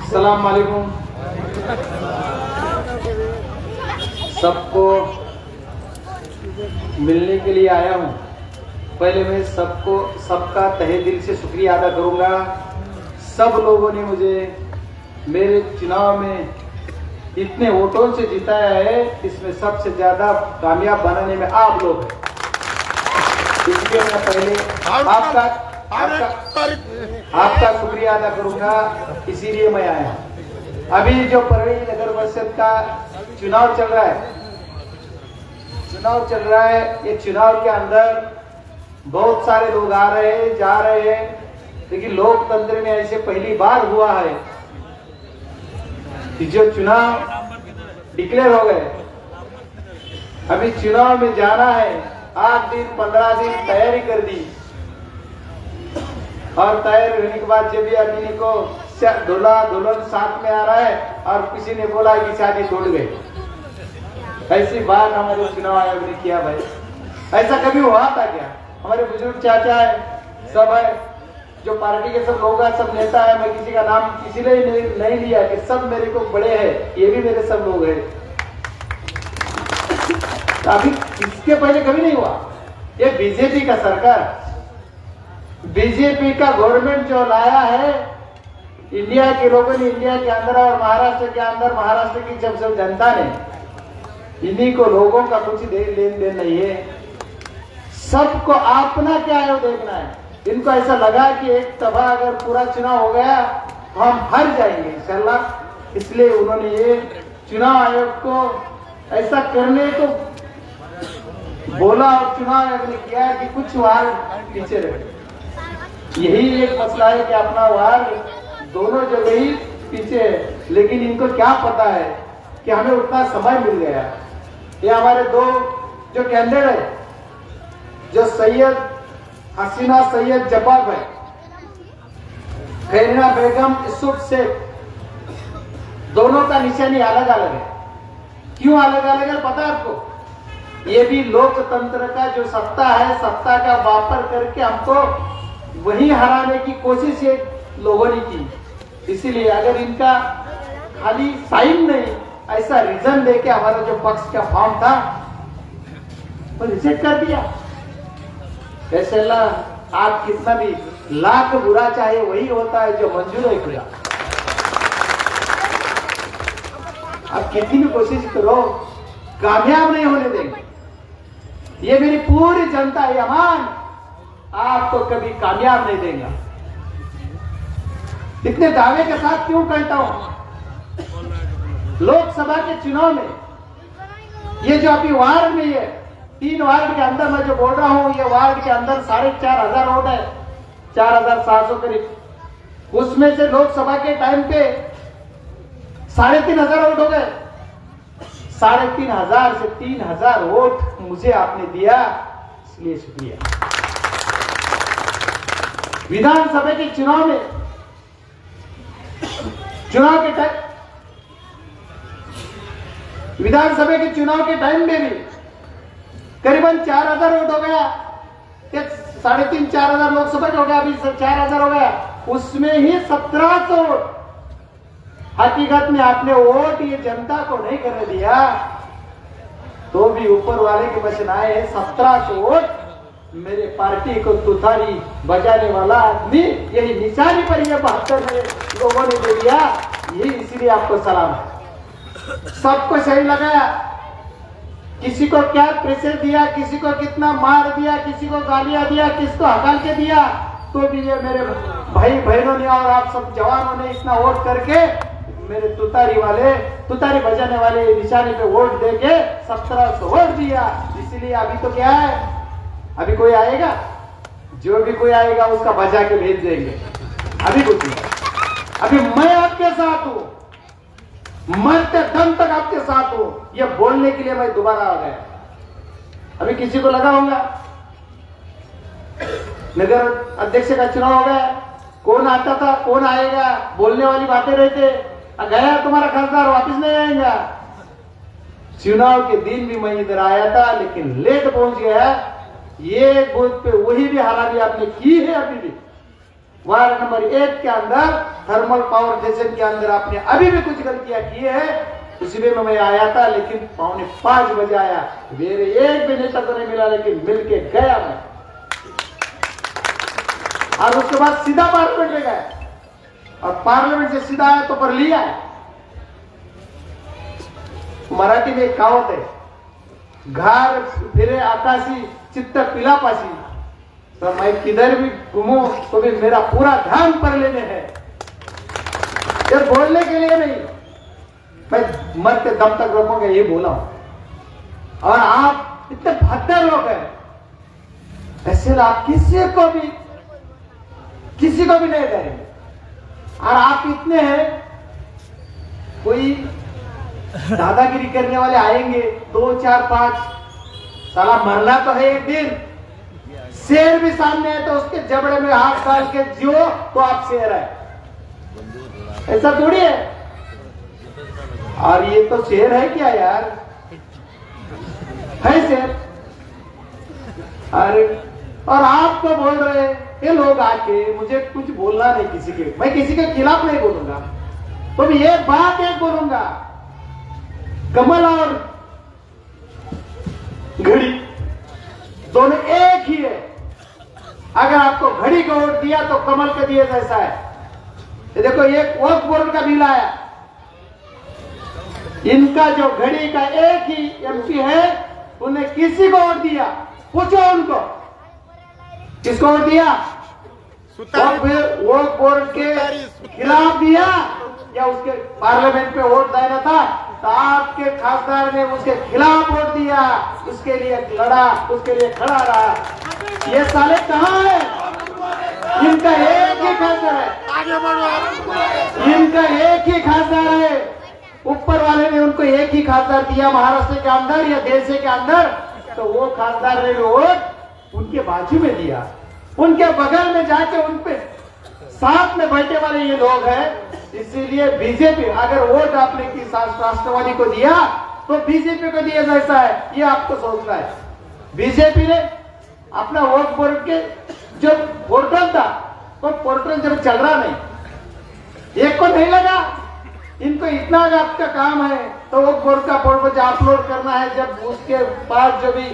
अस्सलाम वालेकुम। सबको मिलने के लिए आया हूँ। पहले मैं सबका तहे दिल से शुक्रिया अदा करूँगा। सब लोगों ने मुझे मेरे चुनाव में इतने वोटों से जिताया है, इसमें सबसे ज्यादा कामयाब बनाने में आप लोग हैं। इसलिए मैं पहले आपका शुक्रिया अदा करूंगा, इसीलिए मैं आया। अभी जो परवीन नगर परिषद का चुनाव चल रहा है, ये चुनाव के अंदर बहुत सारे लोग आ रहे हैं, जा रहे हैं, लेकिन लोकतंत्र में ऐसे पहली बार हुआ है कि जो चुनाव डिक्लेयर हो गए। अभी चुनाव में जाना है, 8 दिन 15 दिन तैयारी कर दी, और तैयारी होने के बाद जब भी आदमी को दूल्हा दुल्हन साथ में आ रहा है और किसी ने बोला कि शादी टूट गई, ऐसी बात हमारे चुनाव आयोग ने किया। भाई ऐसा कभी हुआ था क्या? हमारे बुजुर्ग चाचा है, सब है, जो पार्टी के सब लोग हैं, सब नेता है, मैं किसी का नाम किसी ने नहीं लिया कि सब मेरे को बड़े हैं, ये भी मेरे सब लोग हैं। अभी इसके पहले कभी नहीं हुआ। ये बीजेपी का सरकार, बीजेपी का गवर्नमेंट जो लाया है, इंडिया के लोगों ने, इंडिया के अंदर और महाराष्ट्र के अंदर, महाराष्ट्र की जब जनता ने, इन्हीं को लोगों का कुछ लेन देन नहीं है। सबको अपना क्या है वो देखना है। इनको ऐसा लगा कि एक सभा अगर पूरा चुनाव हो गया तो हम हार जाएंगे इंशाल्लाह, इसलिए उन्होंने ये चुनाव आयोग को ऐसा करने को बोला और चुनाव आयोग ने किया कि कुछ वार पीछे रहे। यही एक मसला है कि अपना वार दोनों जगह ही पीछे है, लेकिन इनको क्या पता है कि हमें उतना समय मिल गया। ये हमारे दो जो कैंडिडेट है, जो सैयद हसीना सैयद जब्बार है, खैरिना बेगम यूसुफ शेख, दोनों का निशानी अलग अलग है। क्यों अलग अलग है पता है आपको? ये भी लोकतंत्र का जो सत्ता है, सत्ता का वापर करके हमको वही हराने की कोशिश ये लोगों ने की। इसीलिए अगर इनका खाली साइन नहीं, ऐसा रीजन लेके हमारा जो पक्ष का फॉर्म था वो रिजेक्ट कर दिया। ऐसे आप कितना भी लाख बुरा चाहे, वही होता है जो मंजूर है खुदा। आप कितनी भी कोशिश करो, कामयाब नहीं होने देंगे। ये मेरी पूरी जनता है, अमान आपको कभी कामयाब नहीं देगा। इतने दावे के साथ क्यों कहता हूं? लोकसभा के चुनाव में ये जो अभी वार्ड में है, 3 वार्ड के अंदर मैं जो बोल रहा हूं, ये वार्ड के अंदर 4,500 वोट है, 4,700 करीब। उसमें से लोकसभा के टाइम पे 3,500 वोट हो गए। 3,500 से 3,000 वोट मुझे आपने दिया, इसलिए शुक्रिया। विधानसभा के चुनाव में, विधानसभा के चुनाव के टाइम में भी करीबन 4,000 वोट हो गया। 3,500-4,000 लोकसभा हो गया, अभी 4,000 हो गया। उसमें ही 1,700 वोट हकीकत में आपने वोट ये जनता को नहीं करने दिया, तो भी ऊपर वाले के वचन आए हैं। 1,700 वोट मेरे पार्टी को तुतारी बजाने वाला आदमी, यही निशानी पर ये 72 लोगों ने दे दिया। यही इसीलिए आपको सलाम है। सबको सही लगाया, किसी को क्या प्रेशर दिया, किसी को कितना मार दिया, किसी को गालियां दिया, किसको हकाल के दिया, तो भी ये मेरे भाई बहनों ने और आप सब जवानों ने इतना वोट करके मेरे तुतारी बजाने वाले निशाने पे वोट देके 1,700 वोट दिया। इसलिए अभी तो क्या है, अभी कोई आएगा, जो भी कोई आएगा उसका बजा के भेज देंगे। अभी कुछ नहीं, अभी मैं आपके साथ हूं, मरते दम तक आपके साथ हूं, ये बोलने के लिए मैं दोबारा आ गया। अभी किसी को लगा होगा नगर अध्यक्ष का चुनाव हो गया, कौन आता था, कौन आएगा, बोलने वाली बातें रहते, गया तुम्हारा खासदार वापिस नहीं आएगा। चुनाव के दिन भी मैं इधर आया था, लेकिन लेट पहुंच गया। ये बूथ पे वही भी हालात आपने की है, अभी भी वार्ड नंबर 1 के अंदर थर्मल पावर स्टेशन के अंदर आपने अभी भी कुछ गलतियां की है। उसी में मैं आया था, लेकिन 4:45 बजे आया, मेरे एक भी नेता को नहीं मिला, लेकिन मिल के गया मैं। और उसके बाद सीधा पार्लियामेंट में गया, और पार्लियामेंट से सीधा आया तो पर लिया है। मराठी में एक कहावत है, घर फिरे आकाशी चित्त पिला पासी। तो मैं किधर भी घूमूं तो भी मेरा पूरा ध्यान पर लेने है, ये बोलने के लिए नहीं, मैं मरते दम तक रोकूंगा, ये बोला हूं। और आप इतने भद्दर लोग हैं, ऐसे आप किसी को भी नहीं करेंगे। और आप इतने हैं, कोई दादागिरी करने वाले आएंगे 2, 4, 5, साला मरना तो है एक दिन। शेर भी सामने है तो उसके जबड़े में हाथ डाल के जियो तो आप शेर है, ऐसा थोड़ी है। और ये तो शेर है क्या यार, है शेर। अरे और आप तो बोल रहे ये लोग आके, मुझे कुछ बोलना नहीं किसी के, मैं किसी के खिलाफ नहीं बोलूंगा, तो ये बात एक बोलूंगा, कमल और घड़ी दोनों एक ही है। अगर आपको घड़ी को वोट दिया तो कमल के दिए जैसा है। ये देखो एक वक्फ बोर्ड का बिल आया, इनका जो घड़ी का एक ही एमपी है, उन्हें किसी को वोट दिया, पूछो उनको किसको वोट दिया। वक्फ बोर्ड के खिलाफ दिया या उसके पार्लियामेंट में वोट देना था, तो आपके खासदार ने उसके खिलाफ वोट दिया, उसके लिए लड़ा, उसके लिए खड़ा रहा। ये साले कहाँ है, इनका एक ही खासदार है, इनका एक ही खासदार है। ऊपर वाले ने उनको एक ही खासदार दिया महाराष्ट्र के अंदर या देश के अंदर, तो वो खासदार ने वोट उनके बाजू में दिया, उनके बगल में जाके उनपे साथ में बैठे वाले ये लोग हैं। इसीलिए बीजेपी, अगर वोट आपने किस राष्ट्रवादी को दिया तो बीजेपी को दिया जैसा है, ये आपको सोचना है। बीजेपी ने अपना वोट बोर्ड के जो पोर्टल था, वो पोर्टल जब चल रहा नहीं, एक को नहीं लगा, इनको इतना आपका काम है तो वोट बोर्ड का पोर्टल अपलोड करना है, जब उसके पास जो भी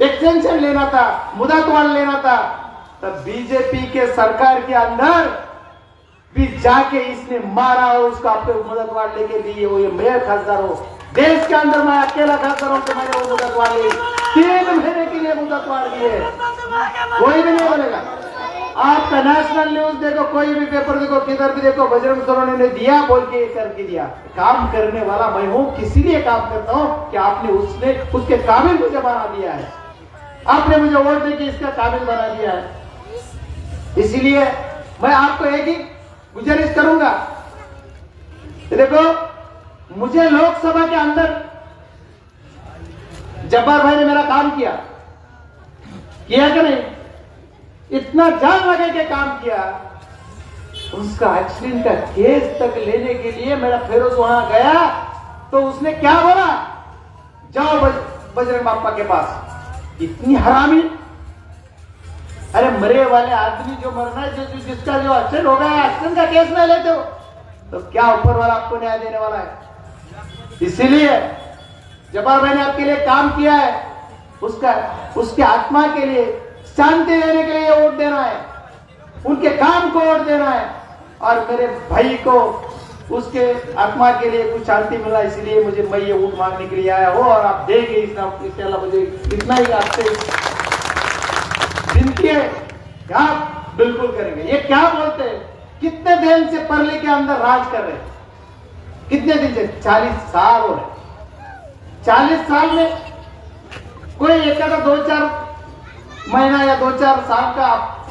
एक्सटेंशन लेना था, मुदतवाल लेना था, तब बीजेपी के सरकार के अंदर भी जाके इसने मारा और उसका अपने मुदतवाल लेके दिए। वो ये मेयर खासदार हो, देश के अंदर मैं अकेला खासदार हूं तो मैंने वो मुदतवाल ली, 3 महीने के लिए मुदतवाल दिए, कोई भी नहीं बोलेगा। आपका नेशनल न्यूज देखो, कोई भी पेपर देखो, किधर भी देखो, बजरंग सोरेन ने दिया बोल के करके दिया। काम करने वाला मैं हूं, किसी लिए काम करता हूं कि आपने उसके काबिल मुझे बना दिया है, आपने मुझे वोट देके इसका काबिल बना दिया है। इसीलिए मैं आपको एक ही गुजारिश करूंगा, देखो मुझे लोकसभा के अंदर जब्बार भाई ने मेरा काम किया कि नहीं, इतना जान लगे के काम किया, उसका एक्सीडेंट का केस तक लेने के लिए मेरा फिरोज वहां गया तो उसने क्या बोला, जाओ बजरंग बाप्पा के पास। इतनी हरामी, अरे मरे वाले आदमी जो मरना है, जिसका जो एक्सीडेंट हो गया, एक्सीडेंट का केस नहीं लेते हो तो क्या ऊपर वाला आपको न्याय देने वाला है। इसीलिए जब्बार भाई ने आपके लिए काम किया है, उसके आत्मा के लिए शांति देने के लिए वोट देना है, उनके काम को वोट देना है, और मेरे भाई को उसके आत्मा के लिए कुछ शांति मिला, इसलिए मैं ये वोट मांगने के लिए आया हूं। और आप देंगे इसके अलावा मुझे इतना ही आपसे विनती है, आप बिल्कुल करेंगे। ये क्या बोलते हैं, कितने दिन से परली के अंदर राज कर रहे हैं, कितने दिन से, 40 साल हो रहे। 40 साल में कोई एक 2-4 महीना या 2-4 साल का आप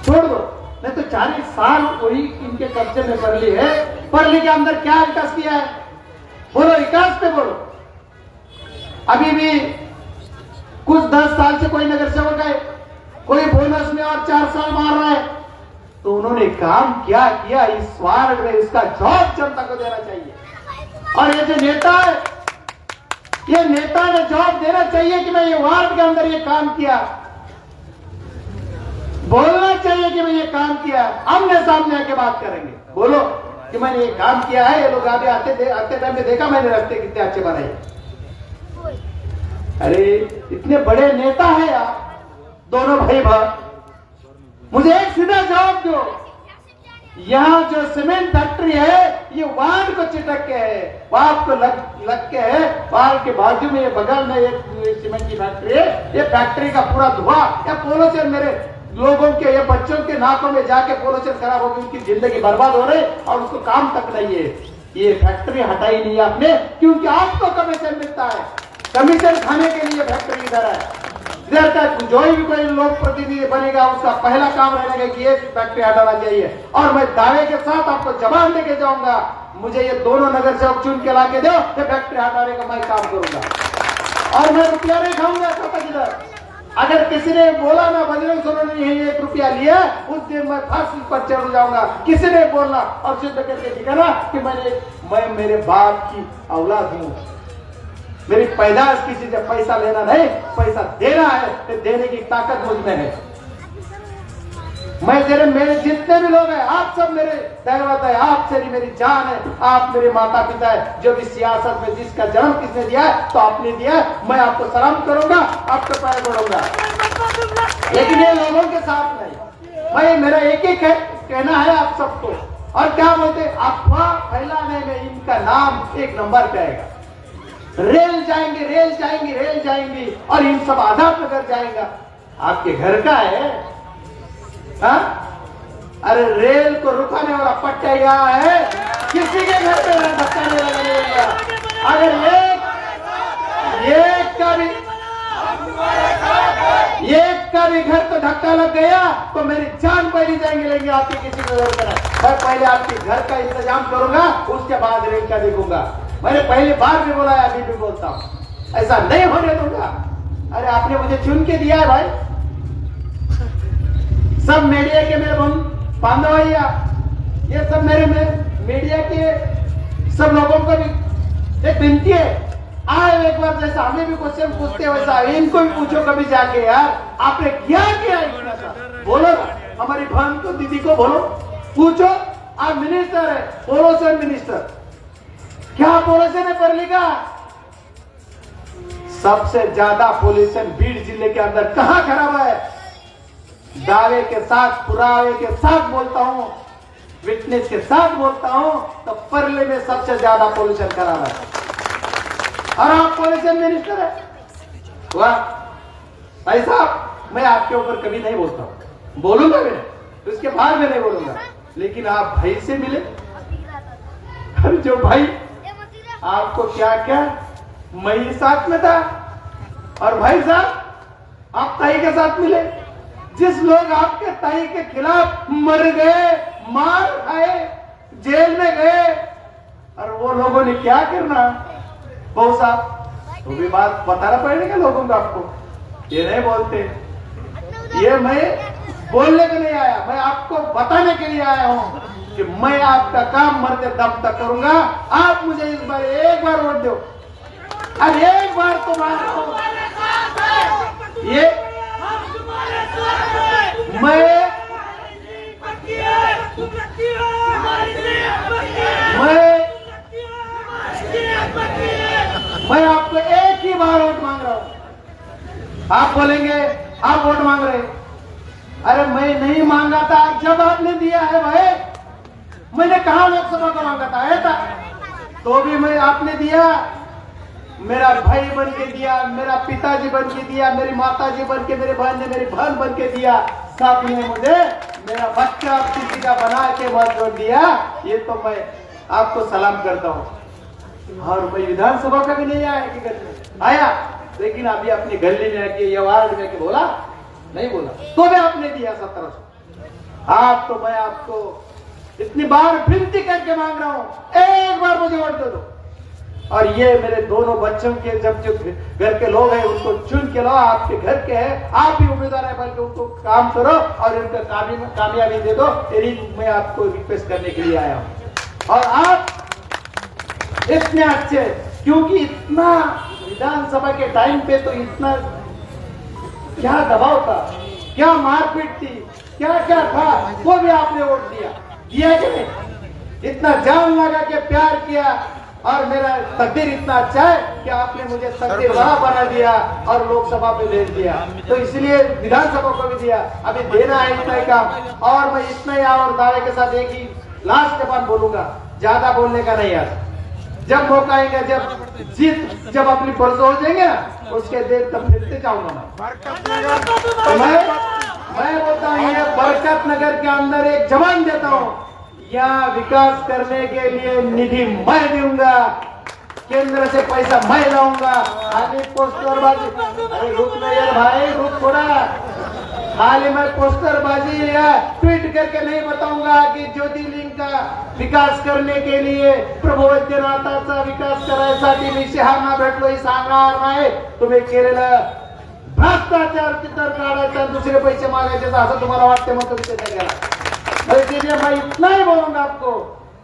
छोड़ दो, नहीं तो 40 साल कोई इनके कब्जे में परली है। परली के अंदर क्या विकास किया है, बोलो, विकास पे बोलो। अभी भी कुछ 10 साल से कोई नगर सेवक है, कोई बोनस में और 4 साल मार रहा है, तो उन्होंने काम क्या किया इस वार्ड में, इसका जवाब जनता को देना चाहिए। और ये जो नेता है, ये नेता ने जवाब देना चाहिए कि मैं ये वार्ड के अंदर ये काम किया। बोलना चाहिए कि मैं ये काम किया, आमने सामने आके बात करेंगे, बोलो कि मैंने ये काम किया है। ये लोग आगे आते टाइम में देखा मैंने, रास्ते कितने अच्छे बनाए। अरे इतने बड़े नेता है आप दोनों भाई भाई, मुझे एक सीधा जवाब दो, यहाँ जो सीमेंट फैक्ट्री है ये वाहन को चिटक के है, वाप को लग के है, वाहन के बाजू में ये बगल में एक सीमेंट की फैक्ट्री है। ये फैक्ट्री का पूरा धुआं या पोलोचन मेरे लोगों के, ये बच्चों के नाकों में जाके पोलोचन खराब हो गई, उनकी जिंदगी बर्बाद हो रही और उसको काम तक नहीं है। ये फैक्ट्री हटाई नहीं आपने, क्योंकि आपको कमीशन मिलता है, कमीशन खाने के लिए फैक्ट्री इधर है। इधर तक जो भी कोई लोक प्रतिनिधि बनेगा उसका पहला काम रहेगा कि ये फैक्ट्री हटाना चाहिए। और मैं दावे के साथ आपको जवाब देके जाऊंगा, मुझे ये दोनों नगर सेवक चुन के ला के दो, ये फैक्ट्री हटाने का मैं काम करूंगा और मैं रुपया नहीं खाऊंगा तब तक इधर। अगर किसी ने बोला ना बजरंग सोरेन ने 1 रुपया लिया, उस दिन मैं फांसी पर चढ़ जाऊंगा। किसी ने बोलना और सिद्ध करके दिखाना कि मैं मेरे बाप की औलाद हूं, मेरी पैदाश किसी से पैसा लेना नहीं, पैसा देना है, तो देने की ताकत मुझ में है। मैं मेरे जितने भी लोग हैं, आप सब मेरे दैवत है, आप से मेरी जान है, आप मेरे माता पिता है। जो भी सियासत में जिसका जन्म किसने दिया है तो आपने दिया है, मैं आपको सलाम करूंगा, आपको पैर बढ़ूंगा, लेकिन ये लोगों के साथ नहीं। मैं मेरा एक ही कहना है आप सबको। और क्या बोलते, अफवाह फैलाने में इनका नाम 1 नंबर पे आएगा। रेल जाएंगे, रेल जाएंगे, रेल जाएंगे और इन सब आजाद नगर जाएगा। आपके घर का है हा? अरे रेल को रुकाने वाला पट्टा यहाँ है, किसी के घर पे धक्का नहीं लगेगा। अगर एक का भी घर तो धक्का लग गया तो मेरी जान पहली जाएंगे, लेंगे आपके किसी को घर पर। मैं पहले आपके घर का इंतजाम करूंगा, उसके बाद रेल का देखूंगा। मैंने पहले बार भी बोला है, अभी भी बोलता हूं, ऐसा नहीं होने दूंगा। अरे आपने मुझे चुन के दिया है भाई, सब मीडिया के मेरे बांधव भैया, ये सब मेरे मीडिया के सब लोगों को भी एक विनती है, आए एक बार जैसा हमें भी क्वेश्चन पूछते हैं वैसा इनको भी पूछो कभी जाके, यार आपने क्या किया इतना सा, बोलो ना हमारी बहन को, दीदी को बोलो, पूछो। आप मिनिस्टर है, पोल्यूशन मिनिस्टर, क्या पोल्यूशन है पढ़ लिखा? सबसे ज्यादा पोल्यूशन बीड़ जिले के अंदर कहां खराब है? दावे के साथ, पुरावे के साथ बोलता हूं, विटनेस के साथ बोलता हूं, तो परले में सबसे ज्यादा पोल्यूशन खराब है। और आप पोल्यूशन मिनिस्टर है, वाह भाई साहब, मैं आपके ऊपर कभी नहीं बोलता हूं, बोलूंगा भी नहीं, उसके बाद में नहीं बोलूंगा, लेकिन आप भाई से मिले, जो भाई आपको क्या क्या मैं ही साथ में था, और भाई साहब आप ताई के साथ मिले। जिस लोग आपके ताई के खिलाफ मर गए, मार खाए, जेल में गए, और वो लोगों ने क्या करना, बहुत साहब तो भी बात बताना पड़ेगा लोगों को, आपको ये नहीं बोलते। ये मैं बोलने के लिए आया, मैं आपको बताने के लिए आया हूं कि मैं आपका काम मरते दम तक करूंगा। आप मुझे इस बार एक बार वोट दो, अरे एक बार तो ये मैं आपको एक ही बार वोट मांग रहा हूं। आप बोलेंगे आप वोट मांग रहे, अरे मैं नहीं मांगा था, जब आपने दिया है भाई, मैंने कहा लोकसभा को मांगा था, ऐसा तो भी मैं आपने दिया, मेरा भाई बन के दिया, मेरा पिताजी बन के दिया, मेरी माताजी बन के, मेरे बहन ने मेरी बहन बन के दिया, सब ने मुझे मेरा बच्चा किसी का बना के मत जोड़ दिया। ये तो मैं आपको सलाम करता हूँ। और मैं विधानसभा का भी नहीं आया कि घर में आया, लेकिन अभी अपनी गली में आके ये वार्ड में बोला नहीं बोला, तो भी आपने दिया 1700। आप तो मैं आपको इतनी बार विनती करके मांग रहा हूं, एक बार मुझे वोट दे दो। और ये मेरे दोनों बच्चों के जब जो घर के लोग हैं उनको चुन के लाओ, आपके घर के हैं, आप भी उम्मीदवार है, बल्कि उनको काम करो और इनका कामयाबी दे दो। यही मैं आपको रिक्वेस्ट करने के लिए आया हूं। और आप इतने अच्छे, क्योंकि इतना विधानसभा के टाइम पे तो इतना क्या दबाव था, क्या मारपीट थी, क्या क्या था वो भी आपने वोट दिया कि नहीं? इतना जान लगा के प्यार किया और मेरा तकदीर इतना अच्छा है कि आपने मुझे तकदीर वाला बना दिया और लोकसभा पे भेज दिया, तो इसलिए विधानसभा को भी दिया। अभी देना है इतना ही काम। और मैं इतना ही और दावे के साथ एक ही लास्ट बात बोलूंगा, ज्यादा बोलने का नहीं आज। जब मौका आएगा, जब अपनी परसों हो जाएंगे ना, उसके देर तब फिरते जाऊंगा मैं बोलता हूँ ये बरकत नगर के अंदर एक जवान देता हूँ, यहाँ विकास करने के लिए निधि मैं दूंगा, केंद्र से पैसा मैं लाऊंगा। खाली पोस्टरबाजी, अरे रुक ना यार भाई, रुक थोड़ा। खाली मैं पोस्टरबाजी या ट्वीट करके नहीं बताऊंगा की ज्योतिर्लिंग का विकास करने के लिए प्रभू वैद्यनाथाचा विकास करायसाठी मी शहाणा भेटलोय सांगणार नाही। तुम्ही केलेलं भ्रष्टाचार चित्र काढायचा, दुसरे पैसे मागायचे असं तुम्हाला वाटते मग तुम्ही त्याच्या गेला। मैं इतना ही बोलूंगा आपको,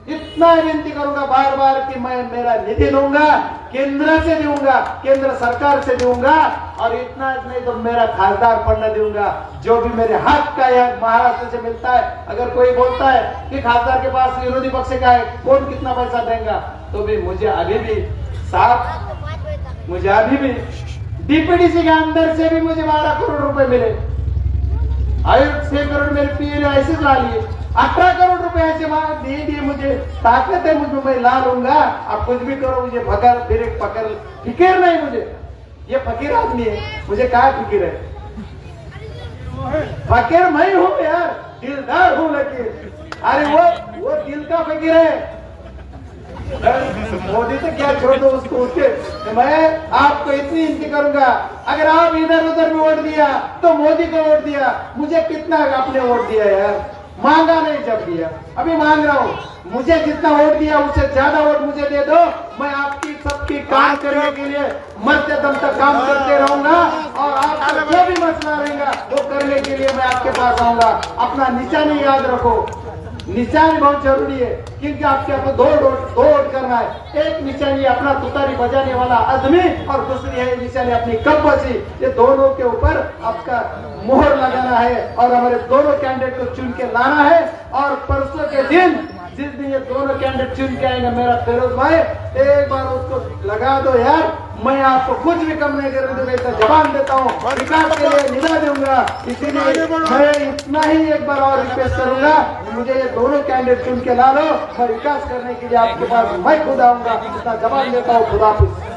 इतना विनती करूंगा बार बार कि मैं मेरा निधि दूंगा, केंद्र से दूंगा, केंद्र सरकार से दूंगा, और इतना नहीं तो मेरा खासदार पढ़ना दूंगा, जो भी मेरे हक का है महाराष्ट्र से मिलता है। अगर कोई बोलता है कि खासदार के पास विरोधी पक्ष का है, कौन कितना पैसा देगा, तो भी मुझे अभी भी साफ, मुझे अभी भी डीपीडीसी के अंदर से भी मुझे 12 करोड़ रुपए मिले। आयुक्त 6 करोड़ मेरे पीए ने ऐसे ला लिए, 18 करोड़ रुपए ऐसे दे दिए। मुझे ताकत है, मुझे मैं ला लूंगा, आप कुछ भी करो, मुझे भगर फिर एक पकड़ फिक्र नहीं। मुझे ये फकीर आदमी है, मुझे क्या फिक्र है? फकीर मैं हूँ यार, दिलदार हूँ, लेकिन अरे वो दिल का फकीर है। मोदी से क्या छोड़ दो उसको, उसके मैं आपको इतनी विनती करूंगा, अगर आप इधर उधर में वोट दिया तो मोदी को वोट दिया, मुझे कितना आपने वोट दिया यार? मांगा नहीं, जब दिया अभी मांग रहा हूँ, मुझे जितना वोट दिया उससे ज्यादा वोट मुझे दे दो। मैं आपकी सबकी काम करने के लिए मरते दम तक काम करते रहूंगा, और आपका जो भी मसला रहेगा वो करने के लिए मैं आपके पास आऊंगा। अपना निशानी याद रखो, निशानी बहुत जरूरी है, क्योंकि आपके आपको दो वोट करना है। एक निशानी अपना तुतारी बजाने वाला आदमी, और दूसरी है निशानी अपनी कब्बसी। ये दोनों के ऊपर आपका मोहर लगाना है और हमारे दोनों कैंडिडेट को चुन के लाना है। और परसों के दिन जिस दिन ये दोनों कैंडिडेट चुन के आएंगे, मेरा फिरोज भाई एक बार उसको लगा दो यार, मैं आपको कुछ भी कम नहीं करने दूंगा, जवाब देता हूँ, विकास के लिए निदा दूंगा। इसीलिए मैं इतना ही एक बार और रिक्वेस्ट करूंगा, मुझे ये दोनों कैंडिडेट चुन के ला लो, मैं विकास करने के लिए आपके पास मैं खुद आऊंगा। इतना जवाब देता हूँ, खुदा हाफिज।